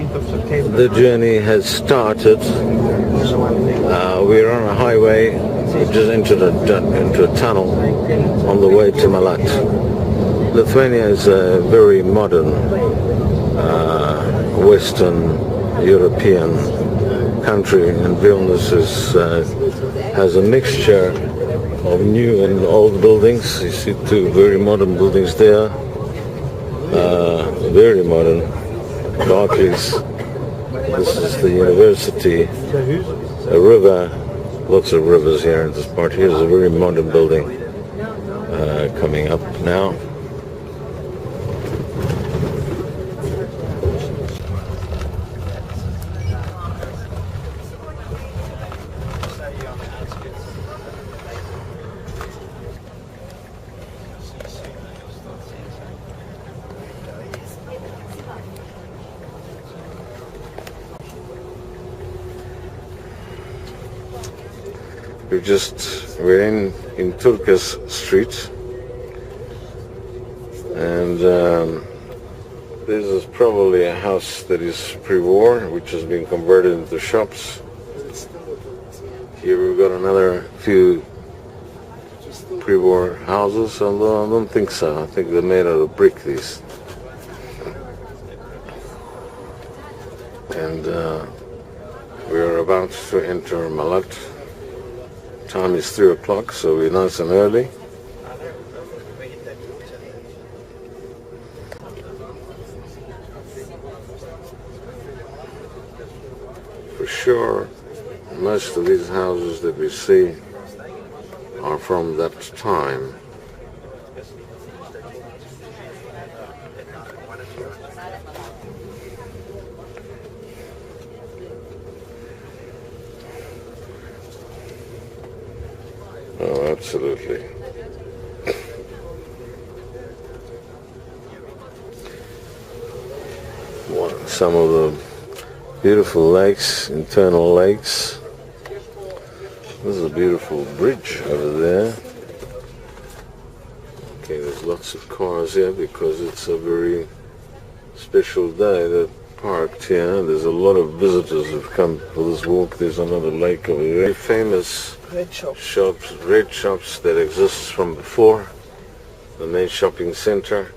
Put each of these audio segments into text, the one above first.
The journey has started. We're on a highway. We just entered into a tunnel on the way to Malat. Lithuania is a very modern Western European country, and Vilnius has a mixture of new and old buildings. You see two very modern buildings there, very modern. Barclays, this is the university, a river, lots of rivers here in this part. Here's a very modern building coming up now. We're in Turkish Street, and this is probably a house that is pre-war, which has been converted into shops. Here we've got another few pre-war houses, although I don't think so. I think they're made out of brick, these. And we're about to enter Malat. Time is 3 o'clock, so we're nice and early. For sure, most of these houses that we see are from that time. Oh, absolutely. Some of the beautiful lakes, internal lakes. This is a beautiful bridge over there. Okay, there's lots of cars here because it's a very special day. They're parked here. There's a lot of visitors who've come for this walk. There's another lake over there. Very famous red shops that exists from before the main shopping center.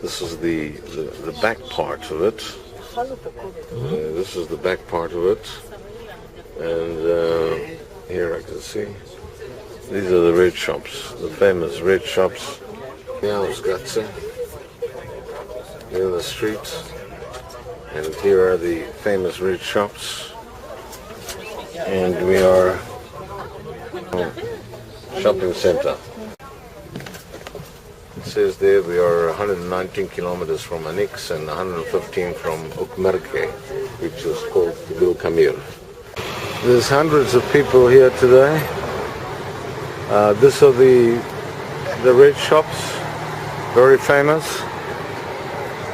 This is the back part of it. This is the back part of it, and here I can see these are the red shops, the famous red shops. Now it's Gatze in the street, and here are the famous red shops, and we are shopping center. It says there we are 119 kilometers from Anix and 115 from Ukmerke, which is called Vilkamir. There's hundreds of people here today. These are the red shops, very famous.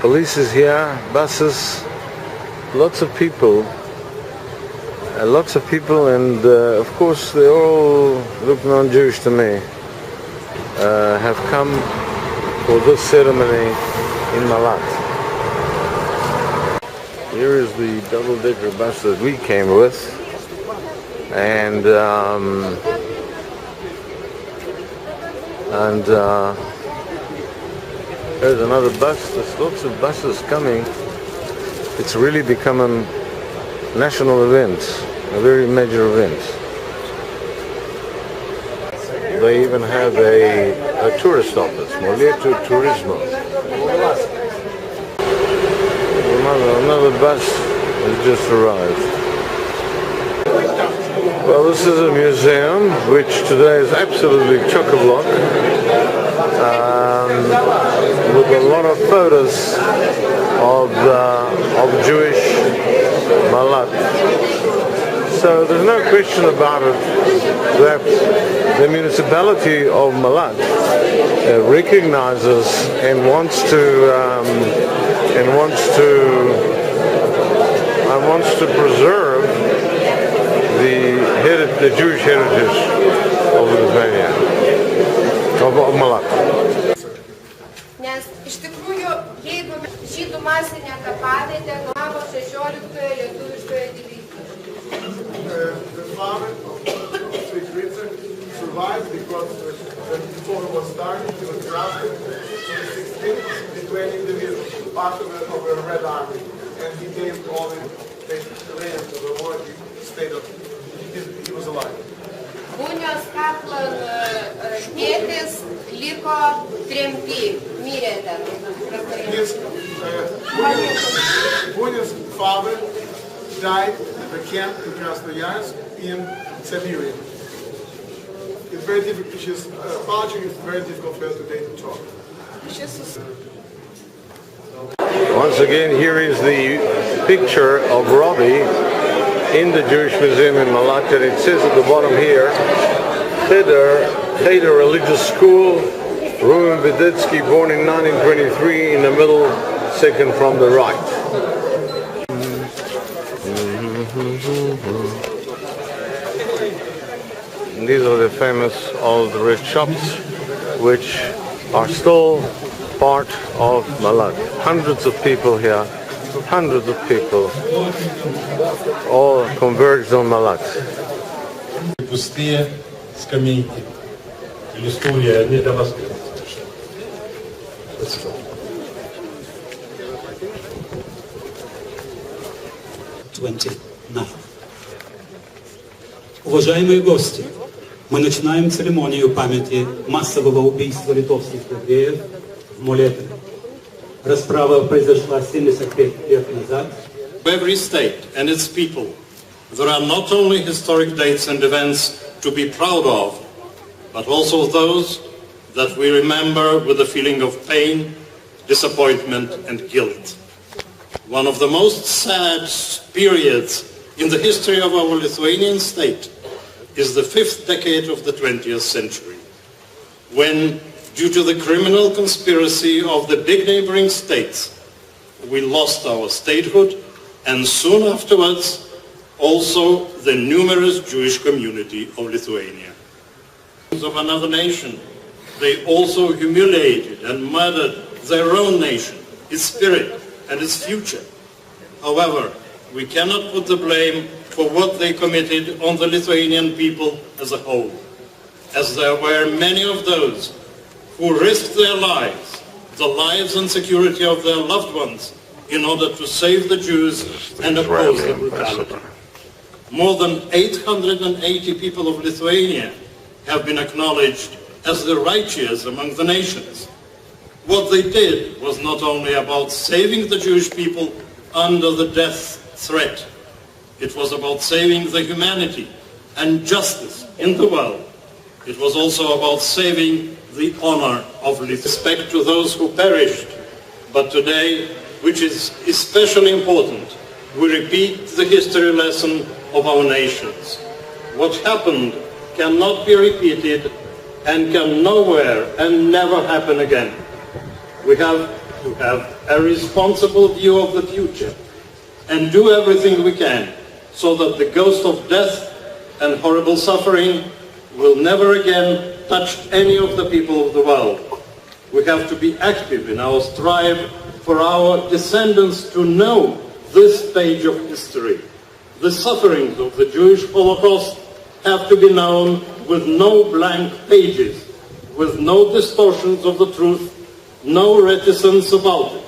Police is here, buses, lots of people, and of course they all look non-Jewish to me, have come for this ceremony in Malat. Here is the double-decker bus that we came with, and there's another bus. There's lots of buses coming. It's really become a national event, a very major event. They even have a tourist office, Moletu Turismo. Another bus has just arrived. Well, this is a museum which today is absolutely chock-a-block, with a lot of photos of Jewish Malat. So there's no question about it that the municipality of Malat recognizes and wants to preserve the Jewish heritage of Lithuania, of Malat. Nes iš tikrųjų, jeigu žydų masinė kapavietė nuo 16 because before he was started, he was drafted to the 16th Lithuanian Division, part of the Red Army, and he gave all the land to the war. He stayed up. He was alive. Punios Kaplan tėtis liko tremty, mirė ten. Punios father died at the camp in Krasnoyarsk in Siberia. It's very difficult. She's apology is very difficult for her today to talk. Once again, here is the picture of Robbie in the Jewish Museum in Malat, and it says at the bottom here, Cheder Religious School, Reuben Vedetsky, born in 1923, in the middle, second from the right. And these are the famous old red shops, which are still part of Malat. Hundreds of people here, hundreds of people, all converged on Malat. Пустые скамейки или стулья, они для вас. 29. Уважаемые гости, мы начинаем церемонию памяти массового убийства литовских евреев в Молете. Расправа произошла 75 лет назад. Every state and its people, there are not only historic dates and events to be proud of, but also those that we remember with a feeling of pain, disappointment and guilt. One of the most sad periods in the history of our Lithuanian state is the 5th decade of the 20th century, when, due to the criminal conspiracy of the big neighboring states, we lost our statehood, and soon afterwards also the numerous Jewish community of Lithuania. Of another nation, they also humiliated and murdered their own nation, its spirit and its future. However, we cannot put the blame for what they committed on the Lithuanian people as a whole, as there were many of those who risked their lives, the lives and security of their loved ones, in order to save the Jews and oppose the brutality. More than 880 people of Lithuania have been acknowledged as the righteous among the nations. What they did was not only about saving the Jewish people under the death threat. It was about saving the humanity and justice in the world. It was also about saving the honor of respect to those who perished. But today, which is especially important, we repeat the history lesson of our nations. What happened cannot be repeated and can nowhere and never happen again. We have to have a responsible view of the future and do everything we can so that the ghost of death and horrible suffering will never again touch any of the people of the world. We have to be active in our strive for our descendants to know this page of history. The sufferings of the Jewish Holocaust have to be known with no blank pages, with no distortions of the truth, no reticence about it.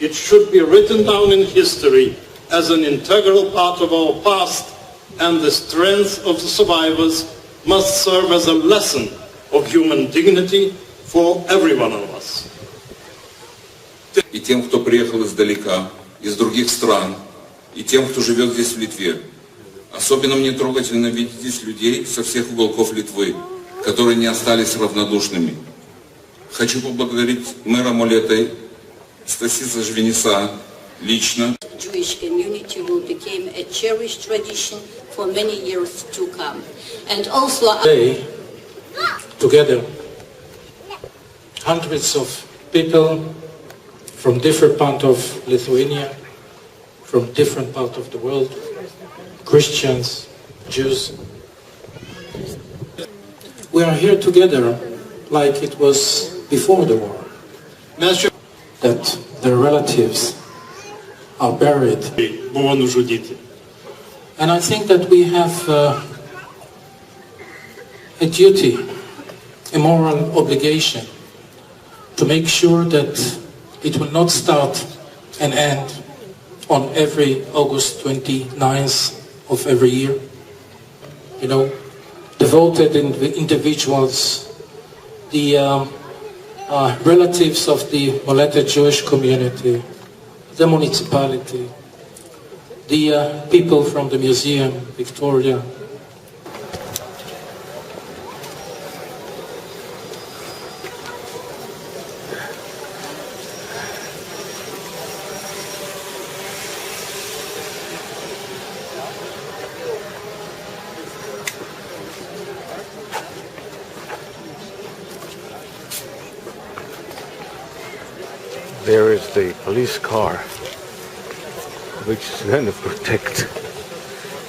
It should be written down in history as an integral part of our past, and the strength of the survivors must serve as a lesson of human dignity for every one of us. И тем, кто приехал издалека, из других стран, и тем, кто живет здесь в Литве. Особенно мне трогательно видеть здесь людей со всех уголков Литвы, которые не остались равнодушными. Хочу поблагодарить мэра Молеты Стасиса Жвениса лично. Jewish community will become a cherished tradition for many years to come. And also together hundreds of people from different parts of Lithuania, from different parts of the world, Christians, Jews. We are here together like it was before the war, that their relatives are buried. And I think that we have a duty a moral obligation to make sure that it will not start and end on every August 29th of every year. You know, devoted individuals, the relatives of the Malat Jewish community, the municipality, the people from the museum, Victoria. There is the police car, which is going to protect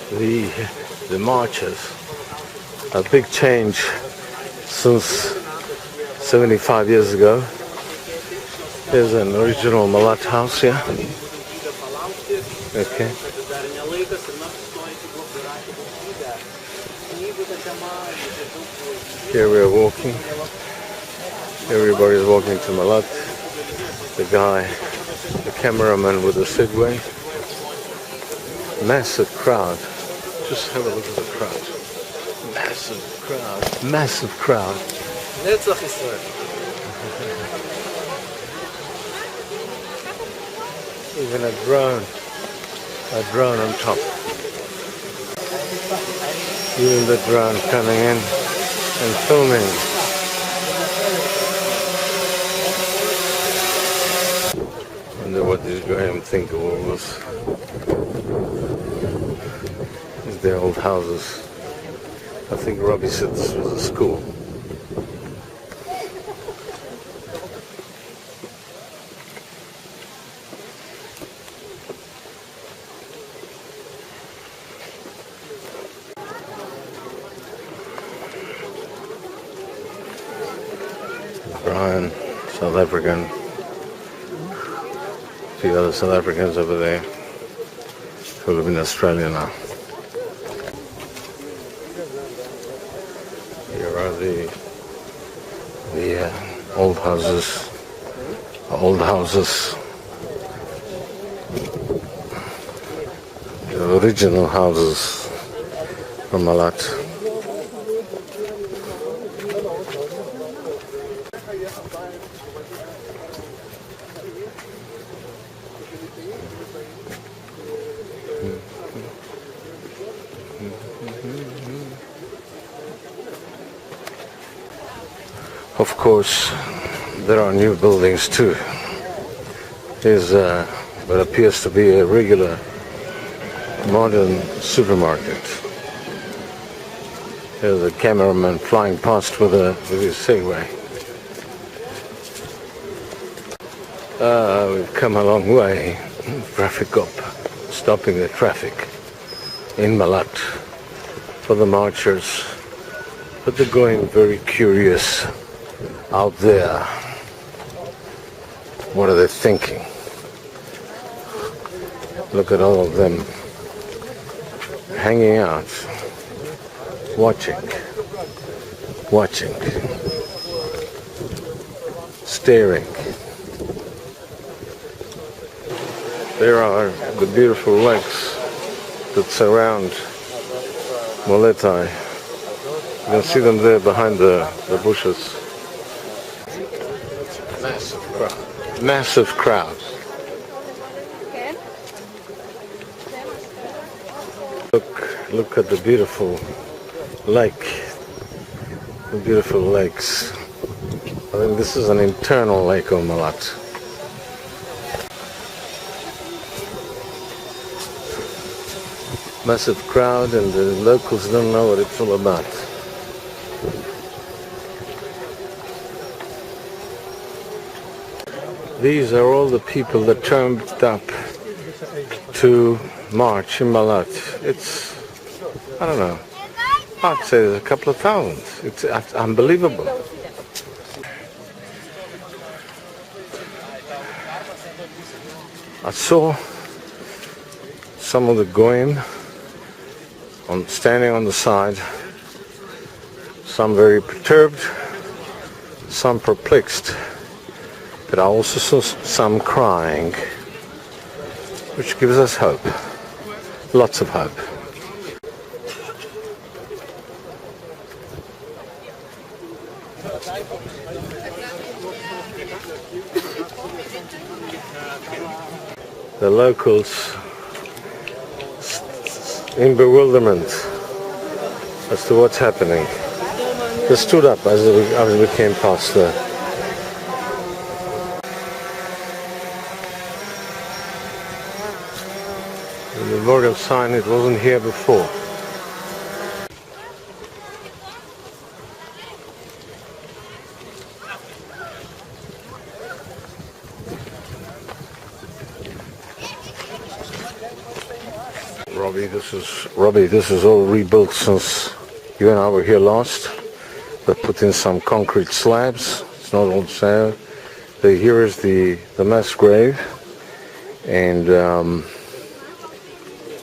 the marchers. A big change since 75 years ago. There's an original Malat house here. Okay. Here we are walking. Everybody's walking to Malat. The guy, the cameraman with the Segway. Massive crowd. Just have a look at the crowd. Massive crowd. Massive crowd. Even a drone on top. Even the drone coming in and filming. Wonder what this Graham think of all this. These are the old houses. I think Robbie said this was a school. Brian, South African. A few other South Africans over there who live in Australia now. Here are the old houses. The original houses from Malat. Of course, there are new buildings too. There's what appears to be a regular modern supermarket. There's a cameraman flying past with his Segway. We've come a long way. Traffic up, stopping the traffic in Malat for the marchers, but they're going very curious out there. What are they thinking? Look at all of them hanging out, watching, staring. There are the beautiful lakes that surround Malat. You can see them there behind the bushes. Massive crowd. Look at the beautiful lake. The beautiful lakes. I think this is an internal lake of Malat. Massive crowd, and the locals don't know what it's all about. These are all the people that turned up to march in Malat. It's, I don't know, I'd say there's a couple of thousands. It's unbelievable. I saw some of the goyim standing on the side, some very perturbed, some perplexed, but I also saw some crying, which gives us hope, lots of hope. The locals in bewilderment as to what's happening. They stood up as we came past there. And the memorial sign, it wasn't here before. Robbie, this is all rebuilt since you and I were here last. They put in some concrete slabs. It's not all sand. Here is the mass grave, and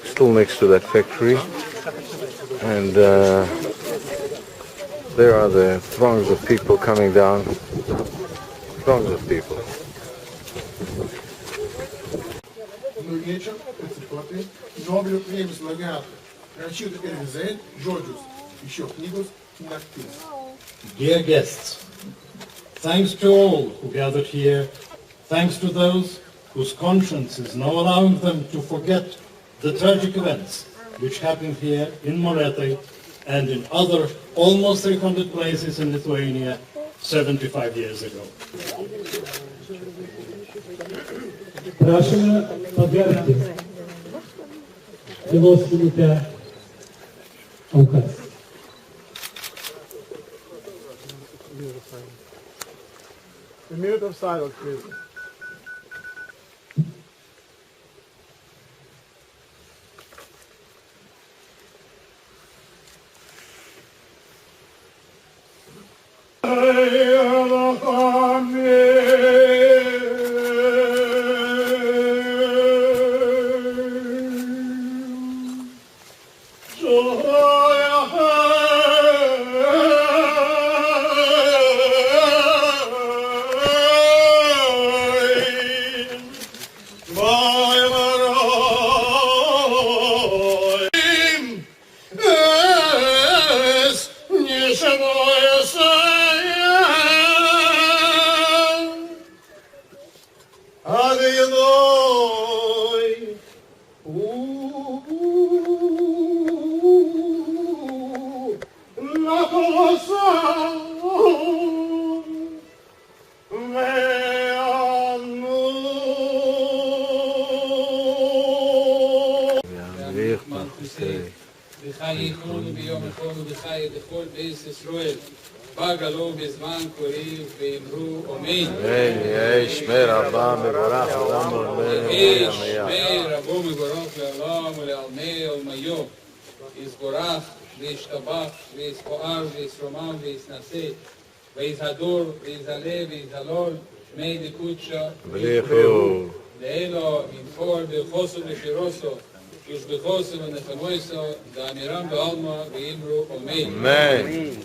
still next to that factory. And there are the throngs of people coming down. Throngs of people. Dear guests, thanks to all who gathered here, thanks to those whose conscience is now allowing them to forget the tragic events which happened here in Malat and in other almost 300 places in Lithuania 75 years ago. Prašome pagerbti tylos minutę aukas. A minute of silence, please.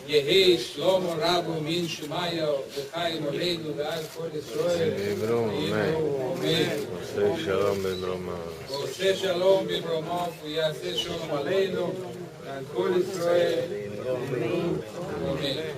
Yehi Shlomo Rabu Min Shumayo V'chai Moledu V'al Kol Yisrael Amen. Oseh Shalom B'Broma. Oseh Shalom B'Broma V'yaseh Shalom Aleinu V'al Kol Yisrael Amen.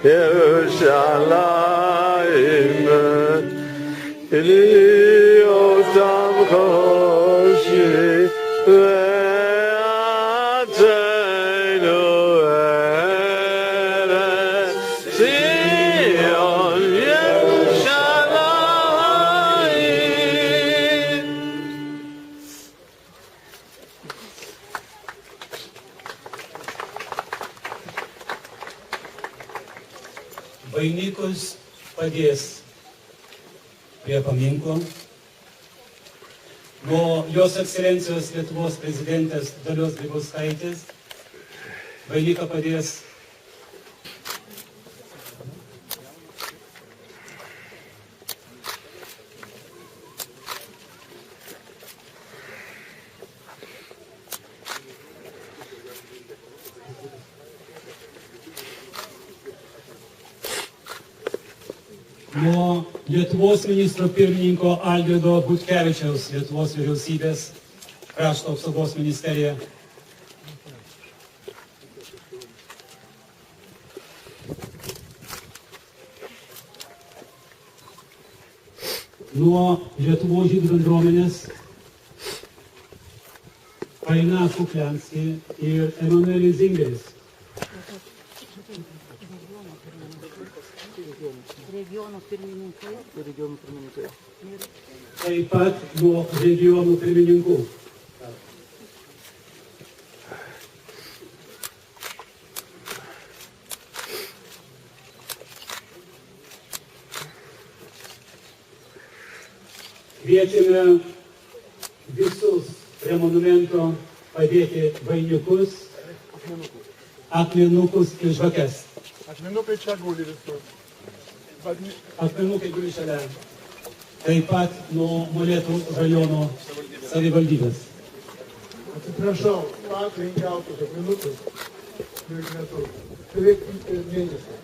Yerushalayim, Eli Otam Choshi. vainikus padės prie paminklo. Nuo Jos Ekscelencijos Lietuvos prezidentės Dalios Grybauskaitės vainiką padės nuo Lietuvos ministro pirmininko Algirdo Butkevičiaus Lietuvos vyriausybės krašto apsaugos ministerija. Nuo Lietuvos žydų bendruomenės Aina Kuklianski ir Emanuelis Zingeris. Regionų pirmininkai. Taip pat nuo regionų pirmininkų. Kviečiame visus prie monumento padėti vainikus, akmenukus ir žvakes. Akmenukai čia guli visur. Akmenukai guli šalia. Taip pat nuo Molėtų rajono savivaldybės. Atsiprašau, patrinkautus akmenukus beveik metus, beveik mėnesį.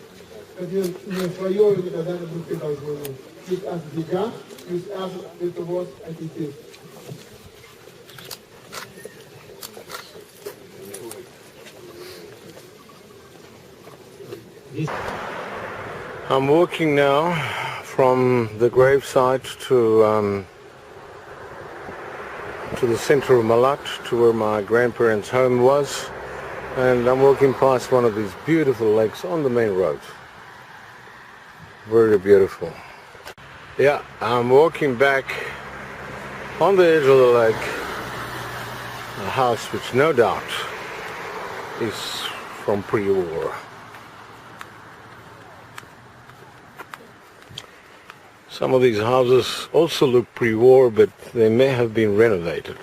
Kad jie nesvajoju niekada nebus kitos žmonių. Jūs esate lyga, jūs esate Lietuvos ateitis. I'm walking now from the gravesite to the center of Malat, to where my grandparents' home was, and I'm walking past one of these beautiful lakes on the main road. Very beautiful. Yeah, I'm walking back on the edge of the lake, a house which no doubt is from pre-war. Some of these houses also look pre-war, but they may have been renovated.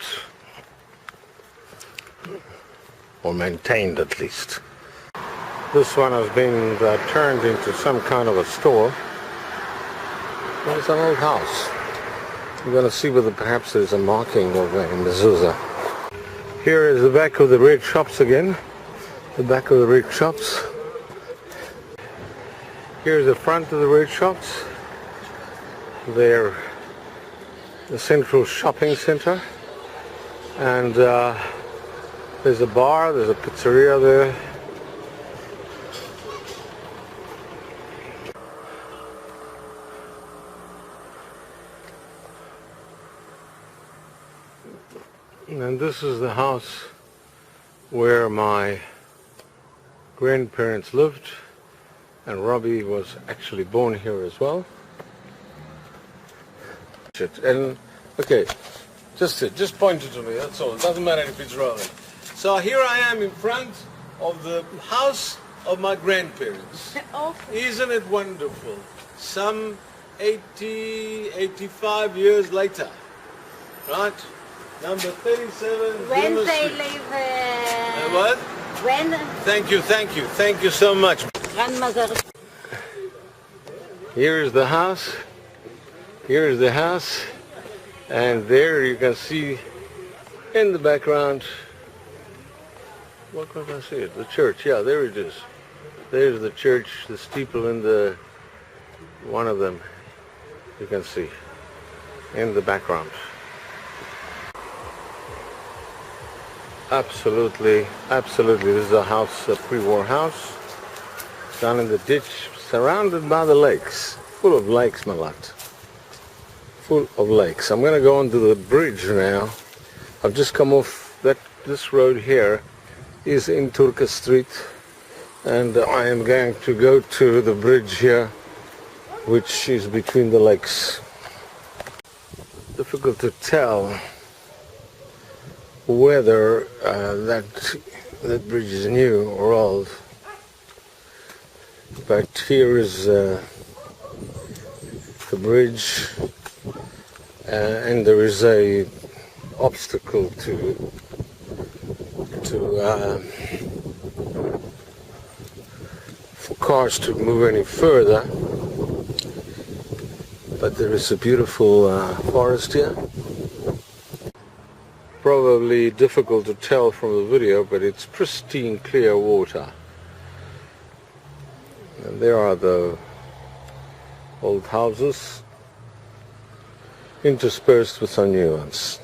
Or maintained at least. This one has been turned into some kind of a store. Well, it's an old house. You're going to see whether perhaps there's a marking of a mezuzah. Here is the back of the red shops again. The back of the red shops. Here's the front of the red shops. They're the central shopping center, and there's a bar, there's a pizzeria there. And this is the house where my grandparents lived, and Robbie was actually born here as well. And okay, just point it to me, that's all. It doesn't matter if it's wrong. So here I am in front of the house of my grandparents. Okay. Isn't it wonderful? Some 85 years later, right? Number 37. When they live. What? When? Thank you so much. Grandmother. Here is the house. Here is the house, and there you can see in the background, what can I see it? The church, yeah, there it is. There's the church, the steeple in the, one of them, you can see, in the background. Absolutely, this is a house, a pre-war house, down in the ditch, surrounded by the lakes, full of lakes, Malat. Full of lakes. I'm going to go onto the bridge now. I've just come off this road here is in Turka Street, and I am going to go to the bridge here, which is between the lakes. Difficult to tell whether that bridge is new or old, but fact, here is the bridge, and there is a obstacle for cars to move any further. But there is a beautiful forest here. Probably difficult to tell from the video, but it's pristine, clear water. And there are the old houses interspersed with some new ones.